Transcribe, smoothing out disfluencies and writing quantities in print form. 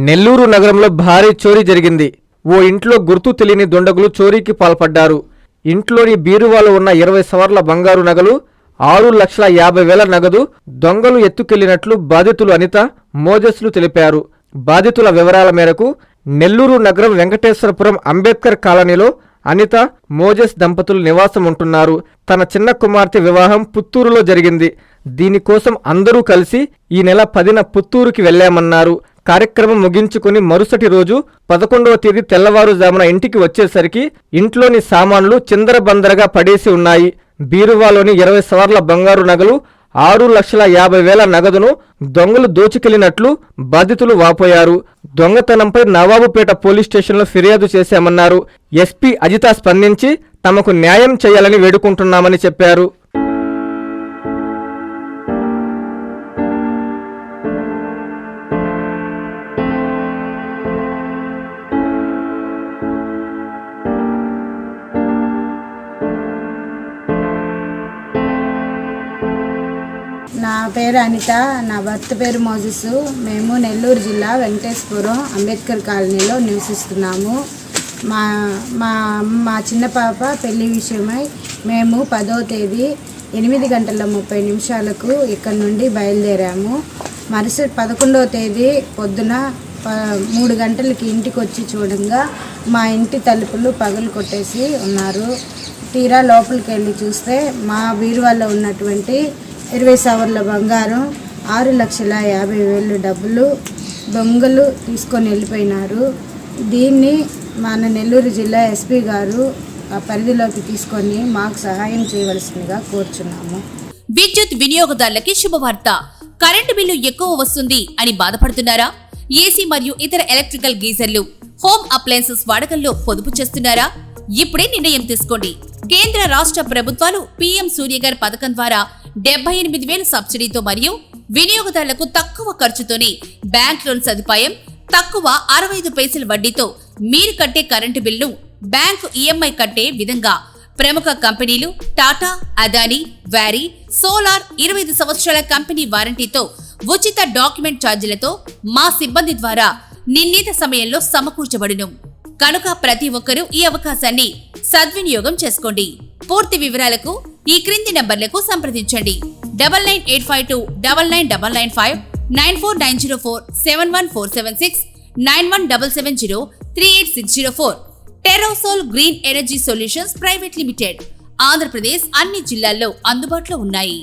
నెల్లూరు నగరంలో భారీ చోరీ జరిగింది. ఓ ఇంట్లో గుర్తు తెలియని దుండగులు చోరీకి పాల్పడ్డారు. ఇంట్లోని బీరువాలో ఉన్న 20 సవర్ల బంగారు నగలు, 6,50,000 నగదు దొంగలు ఎత్తుకెళ్లినట్లు బాధితులు అనిత, మోజెస్లు తెలిపారు. బాధితుల వివరాల మేరకు నెల్లూరు నగరం వెంకటేశ్వరపురం అంబేద్కర్ కాలనీలో అనిత, మోజెస్ దంపతులు నివాసం ఉంటున్నారు. తన చిన్న కుమార్తె వివాహం పుత్తూరులో జరిగింది. దీనికోసం అందరూ కలిసి ఈ నెల 10న పుత్తూరుకి వెళ్లామన్నారు. కార్యక్రమం ముగించుకుని మరుసటి రోజు 11వ తేదీ తెల్లవారుజామున ఇంటికి వచ్చేసరికి ఇంట్లోని సామాన్లు చిందరబందరగా పడేసి ఉన్నాయి. బీరువాలోని 20 సవర్ల బంగారు నగలు, 6,50,000 నగదును దొంగలు దోచుకెళ్లినట్లు బాధితులు వాపోయారు. దొంగతనంపై నవాబుపేట పోలీస్ స్టేషన్లో ఫిర్యాదు చేశామన్నారు. ఎస్పీ అజిత స్పందించి తమకు న్యాయం చేయాలని వేడుకుంటున్నామని చెప్పారు. నా పేరు అనిత, నా భర్త పేరు మోజెస్. మేము నెల్లూరు జిల్లా వెంకటేశ్వరం అంబేద్కర్ కాలనీలో నివసిస్తున్నాము. మా చిన్న పాప పెళ్లి విషయమై మేము 10వ తేదీ 8:30 ఇక్కడ నుండి బయలుదేరాము. మరుసటి 11వ తేదీ పొద్దున 3 గంటలకి ఇంటికి వచ్చి చూడంగా మా ఇంటి తలుపులు పగలు కొట్టేసి ఉన్నారు. తీరా లోపలికి వెళ్ళి చూస్తే మా బీరువాలో ఉన్నటువంటి 20 సవర్ల బంగారం, 6,50,000 డబ్బులు దొంగలు తీసుకొని వెళ్ళిపోయినారు. దీన్ని మన నెల్లూరు జిల్లా ఎస్పీ గారు పరిధిలోకి తీసుకొని మాకు సహాయం చేయవలసిందిగా కోరుచున్నాము. విద్యుత్ వినియోగదారులకి శుభవార్త. కరెంటు బిల్లు ఎక్కువ వస్తుంది అని బాధపడుతున్నారా? ఏసీ మరియు ఇతర ఎలక్ట్రికల్ గీజర్లు, హోమ్ అప్లయన్సెస్ వాడకంలో పొదుపు చేస్తున్నారా? ఇప్పుడే నిర్ణయం తీసుకోండి. కేంద్ర రాష్ట్ర ప్రభుత్వాలు పీఎం సూర్యఘర్ పథకం ద్వారా 78,000 సబ్సిడీతో మరియు వినియోగదారులకు తక్కువ ఖర్చుతోనే బ్యాంక్ లోన్ సదుపాయం, తక్కువ 65 పైసల వడ్డీతో మీరు కట్టే కరెంటు బిల్లును బ్యాంకు ఈఎంఐ కట్టే విధంగా ప్రముఖ కంపెనీలు టాటా, అదానీ, వ్యారీ, సోలార్ 25 సంవత్సరాల కంపెనీ వారంటీతో ఉచిత డాక్యుమెంట్ ఛార్జీలతో మా సిబ్బంది ద్వారా నిర్ణీత సమయంలో సమకూర్చబడును. కనుక ప్రతి ఒక్కరూ ఈ అవకాశాన్ని సద్వినియోగం చేసుకోండి. పూర్తి వివరాలకు ఈ క్రింది నంబర్లకు సంప్రదించండి. 9985 29995, 94904 71476, 917770 38604. Terosol green energy solutions private limited, Andhra Pradesh అన్ని జిల్లాల్లో అందుబాటులో ఉన్నాయి.